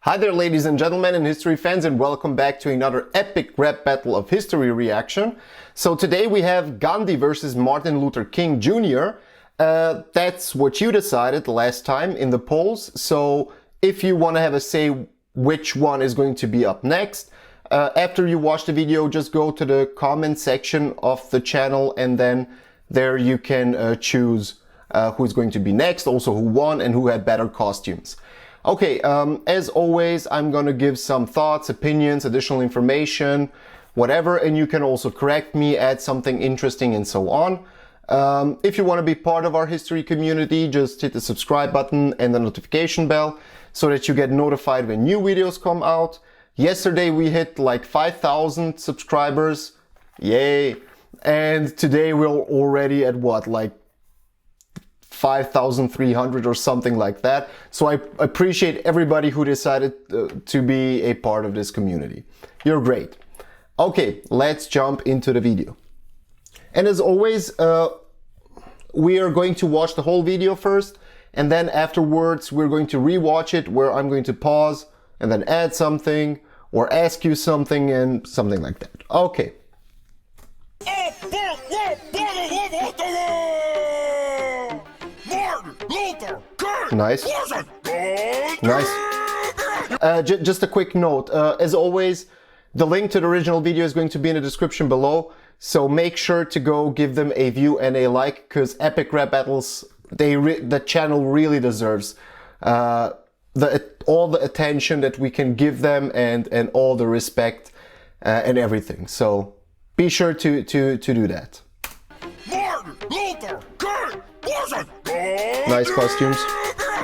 Hi there, ladies and gentlemen and history fans, and welcome back to another epic rap battle of history reaction. So today we have Gandhi versus Martin Luther King Jr. That's what you decided last time in the polls. So if you want to have a say which one is going to be up next, after you watch the video, just go to the comment section of the channel, and then there you can choose who's going to be next, also who won and who had better costumes. Okay, as always, I'm gonna give some thoughts, opinions, additional information, whatever, and you can also correct me, add something interesting, and so on. If you want to be part of our history community, just hit the subscribe button and the notification bell so that you get notified when new videos come out. Yesterday we hit like 5,000 subscribers, yay! And today we're already at what, like 5,300 or something like that. So I appreciate everybody who decided to be a part of this community. You're great. Okay, let's jump into the video. And as always, we are going to watch the whole video first, and then afterwards we're going to rewatch it, where I'm going to pause and then add something or ask you something and something like that. Okay. Nice. Nice. Just a quick note. As always, the link to the original video is going to be in the description below. So make sure to go give them a view and a like, because epic rap battles, the channel really deserves all the attention that we can give them, and all the respect and everything. So be sure to do that. Martin Luther King was a Nice costumes.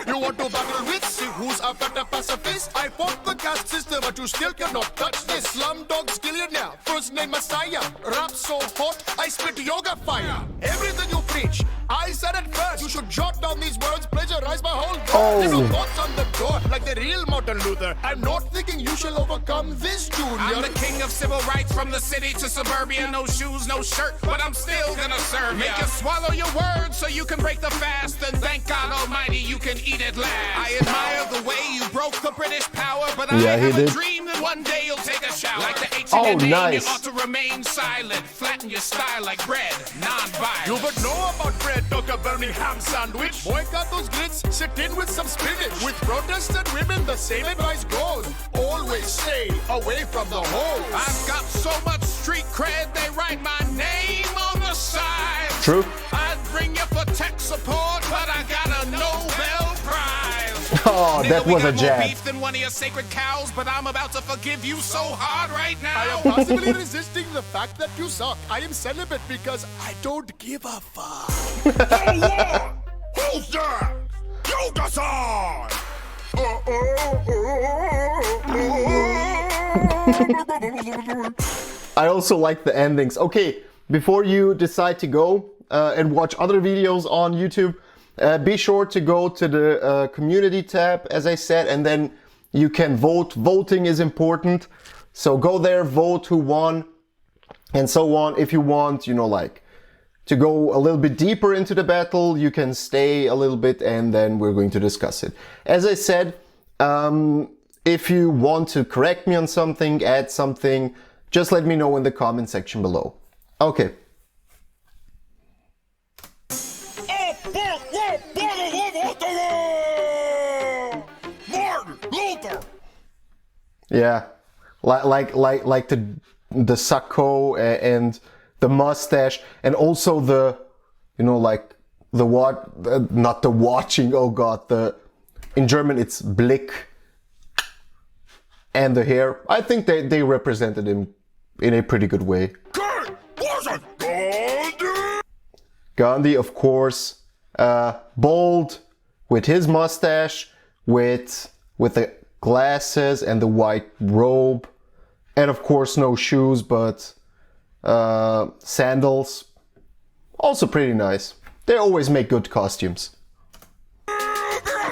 You want to battle with? See who's a better pacifist? I fought the caste system, but you still cannot touch this. Slumdog skillionaire, first name Messiah. Rap so hot, I spit yoga fire. Everything you preach, I said it first. You should jot down these words, plagiarize my whole Oh. Little thoughts on the door, like the real Martin Luther. I'm not thinking you shall overcome this, Junior. I'm the king of civil rights, from the city to suburbia. No shoes, no shirt, but I'm still gonna serve ya. Make you swallow your words so you can break the fast, and thank God Almighty you can eat at last. I admire the way you broke the British power, but I have a dream that one day you'll take a shower. Like the H in your name, nice. you ought to remain silent. Flatten your style like bread, non-violent. You would know about bread, Dr. Birmingham sandwich. Boycott those grits, sit in with some spinach. With protestant women, the same advice goes. Always stay away from the hoes. I've got so much street cred, they write my name on the side. True. I'd bring you for tech support, but I got a Nobel Prize. Oh, that was a More jab. beef than one of your sacred cows, but I'm about to forgive you so hard right I now. am possibly resisting the fact that you suck. I am celibate because I don't give a fuck. Hey, yeah! Who's that? You decide! I also like the endings. Okay, before you decide to go and watch other videos on YouTube, be sure to go to the community tab, as I said, and then you can vote. Voting is important. So go there, vote who won, and so on. If you want, you know, like, to go a little bit deeper into the battle, you can stay a little bit, and then we're going to discuss it. As I said, if you want to correct me on something, add something, just let me know in the comment section below. Okay. Martin Luther! Yeah, like the sacco and the mustache, and also the, you know, like the what, not the watching. Oh God, in German it's Blick, and the hair. I think they represented him in a pretty good way. King was a Gandhi! Gandhi, of course, bold with his mustache, with the glasses and the white robe, and of course no shoes, but sandals. Also pretty nice. They always make good costumes.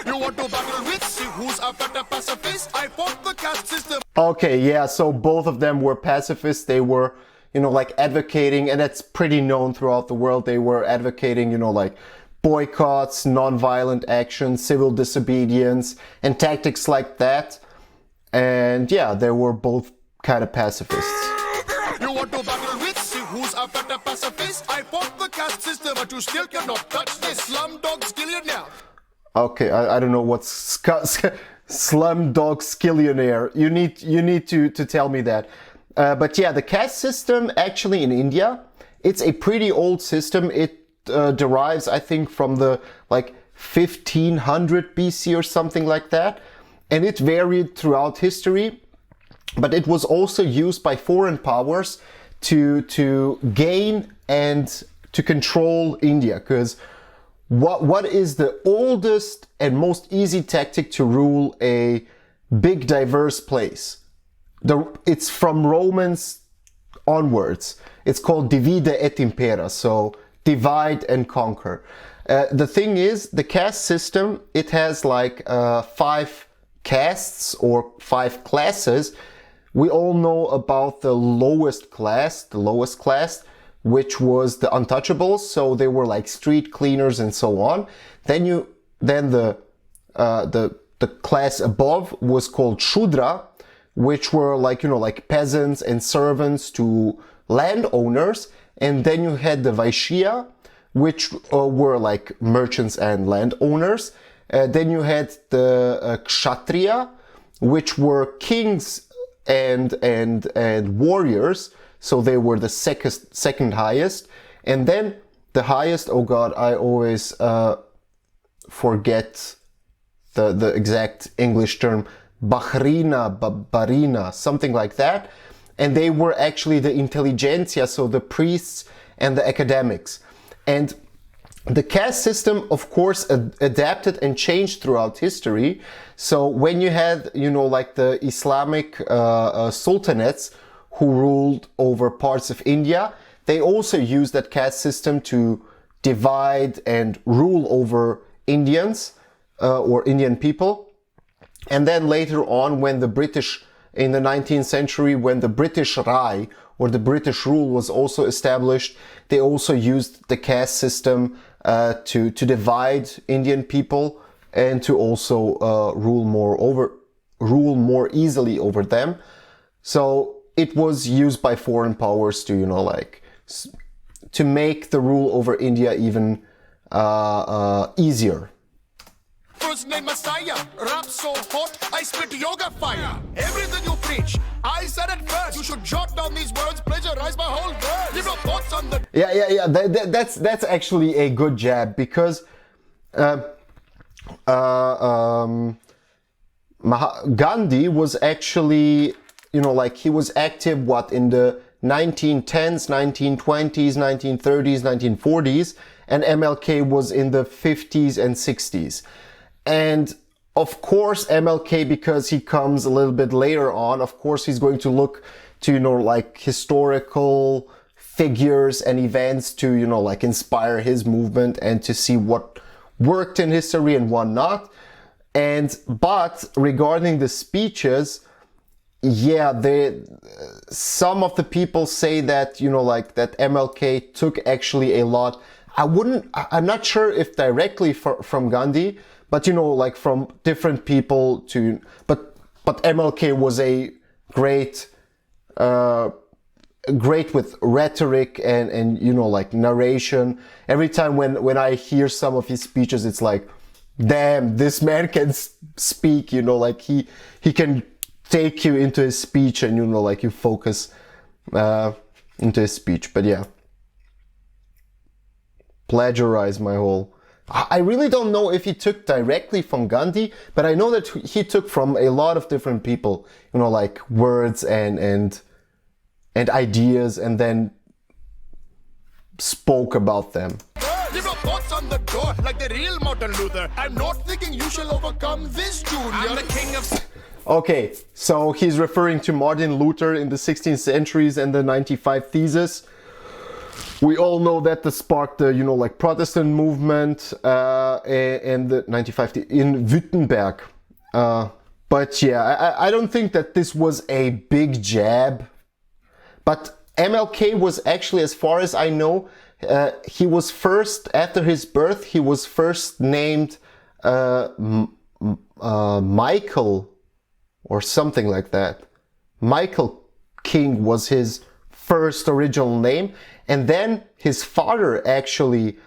You want to battle with? See who's a better pacifist? I fought the caste system. Okay, yeah, so both of them were pacifists. They were, you know, like advocating, and that's pretty known throughout the world. They were advocating, you know, like boycotts, non-violent action, civil disobedience, and tactics like that. And yeah, they were both kind of pacifists. You want to battle with? See who's a better pacifist? I fought the caste system, but you still cannot touch this. Slumdog Skillionaire. Okay, I don't know what's Slumdog Skillionaire. You need to tell me that. But yeah, the caste system actually in India, it's a pretty old system. It derives, I think, from the like 1500 BC or something like that. And it varied throughout history, but it was also used by foreign powers to gain and to control India. Because what is the oldest and most easy tactic to rule a big diverse place? It's from Romans onwards. It's called divide et impera, so divide and conquer. The thing is, the caste system, it has like 5 castes or 5 classes. We all know about the lowest class, which was the untouchables. So they were like street cleaners and so on. Then the class above was called Shudra, which were like, like peasants and servants to landowners. And then you had the Vaishya, which were like merchants and landowners. Then you had the Kshatriya, which were kings and warriors. So they were the second highest. And then the highest, oh God, I always forget the exact English term, Barina, something like that. And they were actually the intelligentsia, so the priests and the academics. And the caste system, of course, adapted and changed throughout history. So when you had, like the Islamic sultanates who ruled over parts of India, they also used that caste system to divide and rule over Indians or Indian people. And then later on, when the British, in the 19th century, when the British Raj or the British rule was also established, they also used the caste system to divide Indian people and to also rule more easily over them. So it was used by foreign powers to, to make the rule over India even easier. First name Messiah, rap so hot, I spit yoga fire. Everything you preach, I said it first. You should jot down these words, plagiarize my whole word. Leave your thoughts on the... Yeah. That's actually a good jab, because Gandhi was actually, he was active, in the 1910s, 1920s, 1930s, 1940s, and MLK was in the 50s and 60s. And of course, MLK, because he comes a little bit later on, of course, he's going to look to, historical figures and events to, inspire his movement and to see what worked in history and what not. But regarding the speeches, yeah, some of the people say that, that MLK took actually a lot. I'm not sure if directly from Gandhi, but from different people but MLK was a great with rhetoric and narration. Every time when I hear some of his speeches, it's like, damn, this man can speak, he can take you into his speech and you focus into his speech. But yeah, plagiarize my whole... I really don't know if he took directly from Gandhi, but I know that he took from a lot of different people, words and ideas, and then spoke about them. Leave your thoughts on the door, like the real Martin Luther. I'm not thinking you shall overcome this, Junior. I'm the king of... Okay, so he's referring to Martin Luther in the 16th centuries and the 95 Thesis. We all know that this sparked the, Protestant movement and the 95 in Württemberg. But yeah, I don't think that this was a big jab. But MLK was actually, as far as I know, he was first, after his birth, he was first named Michael or something like that. Michael King was his first original name, and then his father actually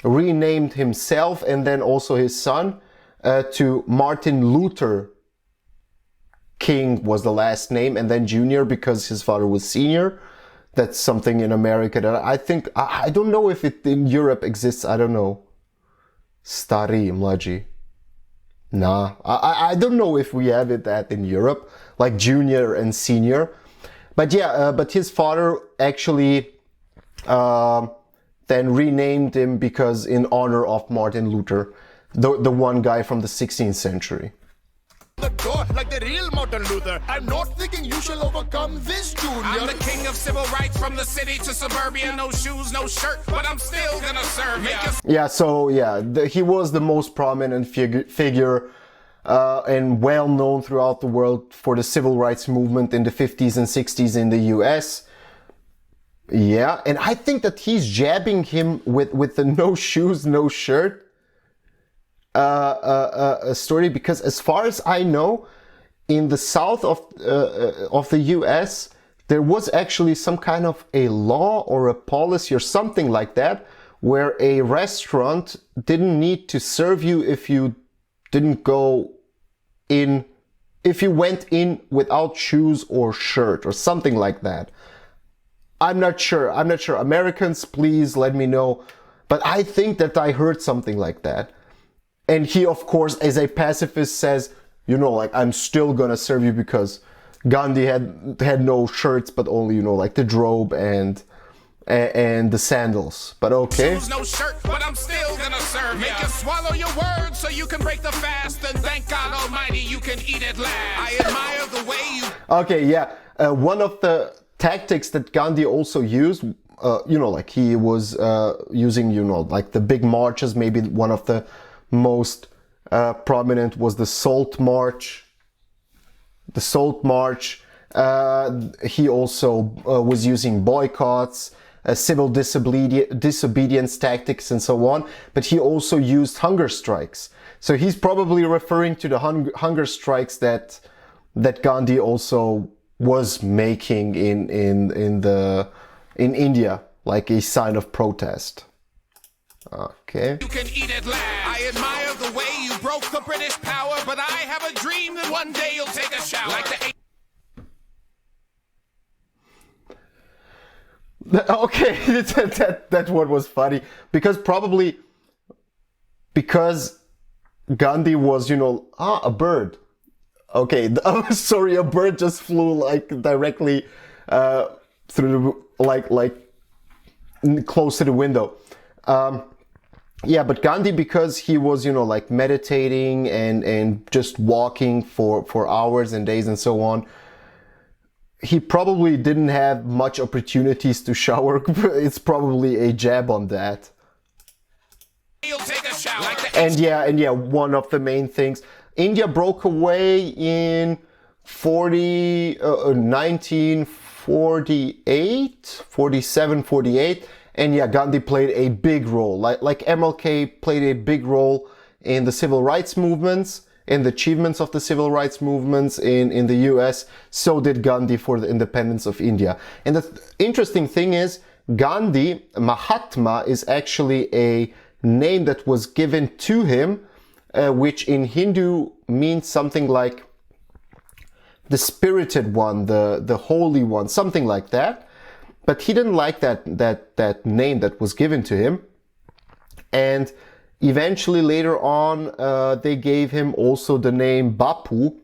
renamed himself and then also his son to Martin Luther King was the last name, and then Junior because his father was senior. That's something in America that I think, I don't know if it in Europe exists, I don't know. Stari, mlađi. Nah, I don't know if we have it that in Europe, like junior and senior. But yeah, but his father actually then renamed him because in honor of Martin Luther, the one guy from the 16th century. The door like the real Martin Luther. I'm not thinking you shall overcome this, Junior. I'm the king of civil rights from the city to suburbia. No shoes, no shirt, but I'm still gonna serve ya. Yeah, so yeah, he was the most prominent figure and well known throughout the world for the civil rights movement in the 50s and 60s in the US. Yeah, and I think that he's jabbing him with the no shoes, no shirt story, because as far as I know, in the south of the US, there was actually some kind of a law or a policy or something like that, where a restaurant didn't need to serve you if you didn't go in, if you went in without shoes or shirt or something like that. I'm not sure. Americans, please let me know. But I think that I heard something like that. And he, of course, as a pacifist says, you know, like, I'm still gonna serve you because Gandhi had no shirts, but only, you know, like the robe and the sandals. But okay. Shoes, no shirt, but I'm still gonna serve ya. Make you swallow your words so you can break the fast, and thank God Almighty you can eat at last. I admire the way you... Okay, yeah. One of the tactics that Gandhi also used, you know, like he was using, you know, like the big marches. Maybe one of the most prominent was the Salt March. The Salt March. He also was using boycotts, civil disobedience tactics, and so on. But he also used hunger strikes. So he's probably referring to the hunger strikes that Gandhi also was making in India, like a sign of protest. Okay. You can eat at last. I admire the way you broke the British power, but I have a dream that one day you'll take a shower. Like the Okay, that one was funny because Gandhi was, you know, a bird. Okay, sorry, a bird just flew like directly through like close to the window. Yeah, but Gandhi, because he was, you know, like meditating and just walking for hours and days and so on, he probably didn't have much opportunities to shower. It's probably a jab on that. You'll take a shower. And yeah, one of the main things, India broke away in 1948, 47, 48. And yeah, Gandhi played a big role, like MLK played a big role in the civil rights movements, in the achievements of the civil rights movements in the US. So did Gandhi for the independence of India. And the interesting thing is, Gandhi, Mahatma, is actually a name that was given to him, which in Hindu means something like the spirited one, the holy one, something like that. But he didn't like that name that was given to him. And eventually later on, they gave him also the name Bapu,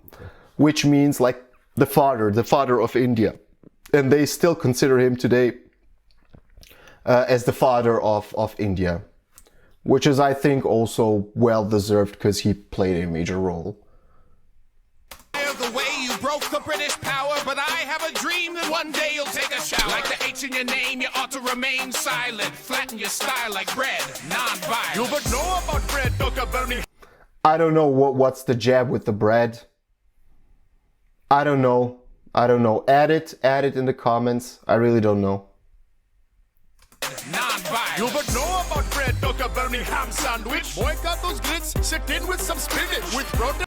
which means like the father of India. And they still consider him today as the father of India, which is, I think, also well deserved because he played a major role. The way you broke the British power, but I have a dream that one day you'll take a shower. Like the H in your name, you ought to remain silent. Flatten your style like bread, non-violent. You would know about bread, Dr. Bernie. I don't know what's the jab with the bread. I don't know. Add it in the comments. I really don't know. Non-violent. You would know about bread, Dr. Bernie ham sandwich. Boy, got those grits, sit in with some spinach. With protein.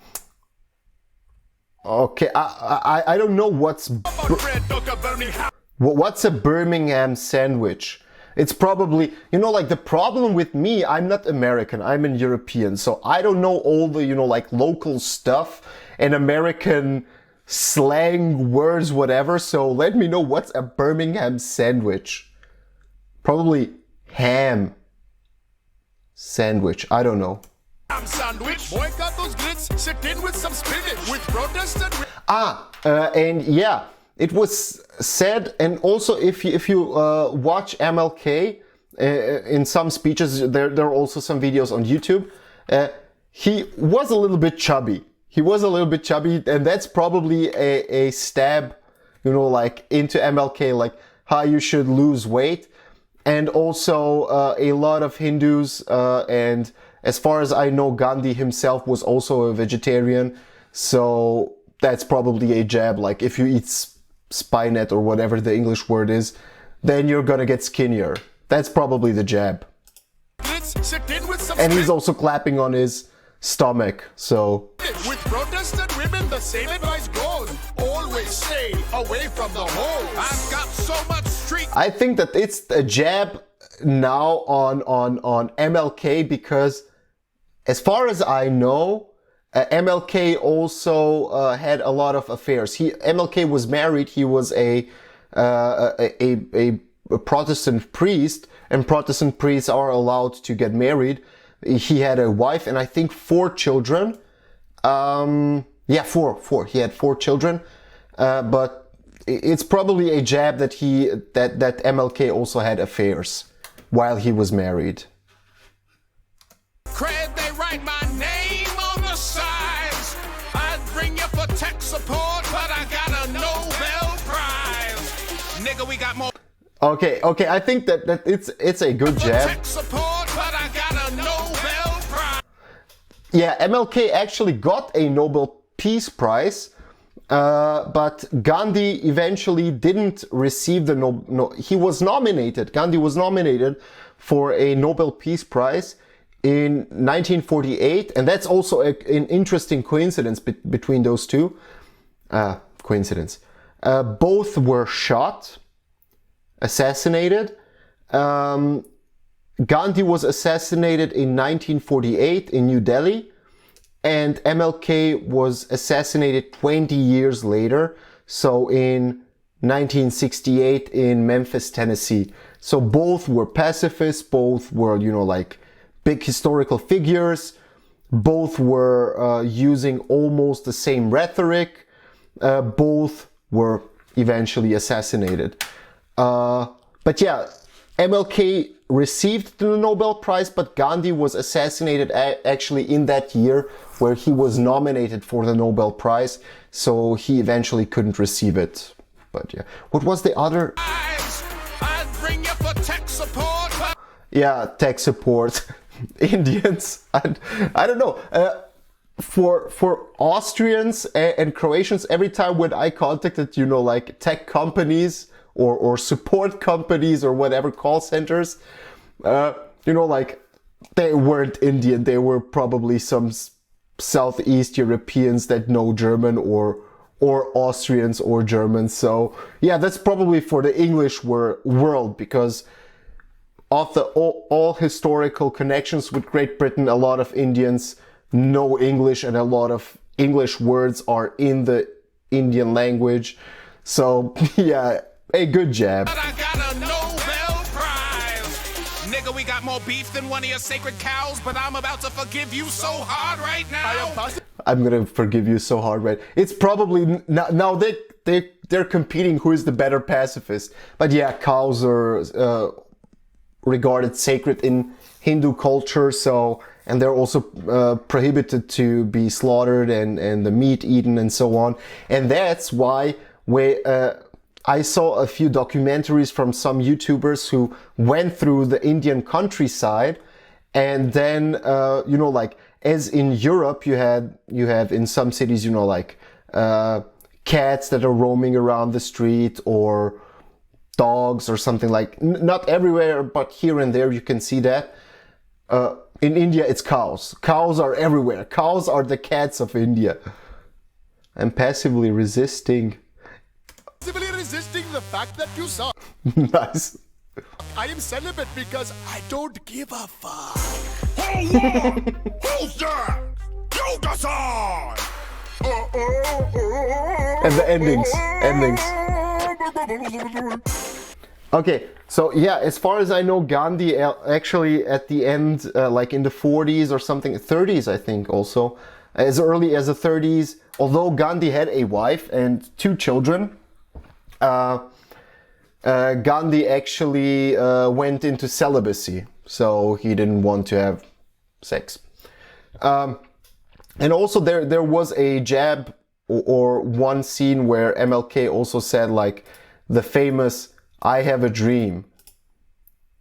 Okay, I don't know what's a Birmingham sandwich. It's probably, you know, like the problem with me, I'm not American, I'm an European, so I don't know all the, you know, like local stuff and American slang words, whatever. So let me know what's a Birmingham sandwich. Probably ham sandwich. I don't know. Sandwich. Boy, got those grits. Sit in with some spinach. With protestant. And yeah, it was said, and also if you watch MLK in some speeches, there are also some videos on YouTube. He was a little bit chubby. And that's probably a stab, you know, like into MLK, like how you should lose weight. And also a lot of Hindus, and as far as I know, Gandhi himself was also a vegetarian. So that's probably a jab. Like if you eat spinet or whatever the English word is, then you're gonna get skinnier. That's probably the jab. And he's also clapping on his stomach, so. With Protestant women, the same advice goes. Always stay away from the hole. I've got so much street. I think that it's a jab now on MLK, because as far as I know, MLK also had a lot of affairs. MLK was married. He was a Protestant priest, and Protestant priests are allowed to get married. He had a wife and I think 4 children. Yeah, four. He had 4 children. But it's probably a jab that that MLK also had affairs while he was married. Cred, they write my name on the sides. I'd bring you for tech support, but I got a Nobel Prize. Nigga, we got more. Okay, I think that it's a good jab. Tech support, but I got a Nobel Prize. Yeah, MLK actually got a Nobel Peace Prize, but Gandhi eventually didn't receive the he was nominated. Gandhi was nominated for a Nobel Peace Prize in 1948, and that's also an interesting coincidence between those two. Both were shot, assassinated. Gandhi was assassinated in 1948 in New Delhi, and MLK was assassinated 20 years later, so in 1968 in Memphis, Tennessee. So both were pacifists, both were, you know, like big historical figures, both were using almost the same rhetoric, both were eventually assassinated. But yeah, MLK received the Nobel Prize, but Gandhi was assassinated actually in that year where he was nominated for the Nobel Prize, so he eventually couldn't receive it. But yeah, what was the other? I'd bring you for tech support. Yeah, tech support. Indians. I don't know. For Austrians and Croatians, every time when I contacted, you know, like tech companies or support companies or whatever, call centers, you know, like they weren't Indian. They were probably some Southeast Europeans that know German or Austrians or Germans. So yeah, that's probably for the English world, because of the all historical connections with Great Britain, a lot of Indians know English and a lot of English words are in the Indian language. So yeah, a good jab. But I got a Nobel Prize. Nigga, we got more beef than one of your sacred cows, but I'm about to forgive you so hard right now. I'm gonna forgive you so hard, right? It's probably now they're competing who is the better pacifist. But yeah, cows are regarded sacred in Hindu culture, so, and they're also prohibited to be slaughtered and the meat eaten and so on. And that's why I saw a few documentaries from some YouTubers who went through the Indian countryside, and then you know, like as in Europe you have in some cities, you know, like cats that are roaming around the street, or dogs or something, like not everywhere, but here and there you can see that. In India it's cows. Cows are everywhere. Cows are the cats of India. I'm passively resisting. Passively resisting the fact that you suck. Nice. I am celibate because I don't give a fuck. Hold on! Who's that? Yoga-san! And the endings. Okay, so yeah, as far as I know, Gandhi actually at the end, like in the 40s or something, 30s I think also, as early as the 30s, although Gandhi had a wife and 2 children, Gandhi actually went into celibacy, so he didn't want to have sex. And also there was a jab or one scene where MLK also said like the famous "I have a dream."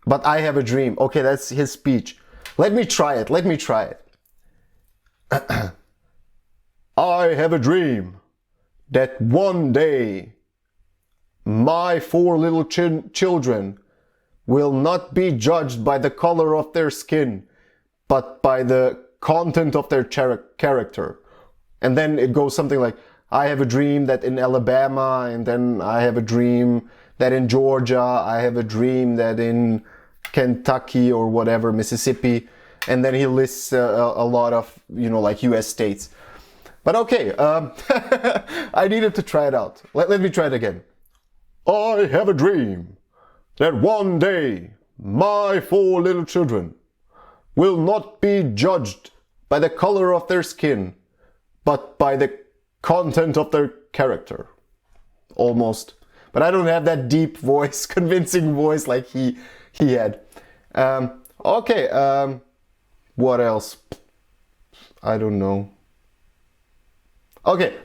But I have a dream. Okay, that's his speech. Let me try it. I have a dream that one day my 4 little children will not be judged by the color of their skin, but by the content of their character. And then it goes something like, I have a dream that in Alabama, and then I have a dream that in Georgia, I have a dream that in Kentucky or whatever, Mississippi. And then he lists a lot of, like US states. But okay, I needed to try it out. Let me try it again. I have a dream that one day my 4 little children will not be judged by the color of their skin, but by the content of their character. Almost. But I don't have that deep voice, convincing voice like he had. Okay, what else? I don't know. Okay,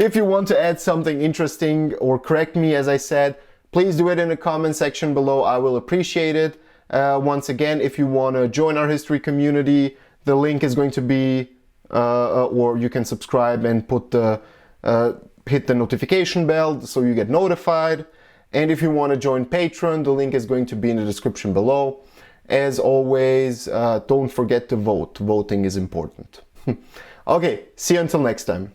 if you want to add something interesting or correct me, as I said, please do it in the comment section below. I will appreciate it. Once again, if you want to join our history community, the link is going to be, or you can subscribe and hit the notification bell so you get notified. And if you want to join Patreon, the link is going to be in the description below. As always, don't forget to vote. Voting is important. Okay, see you until next time.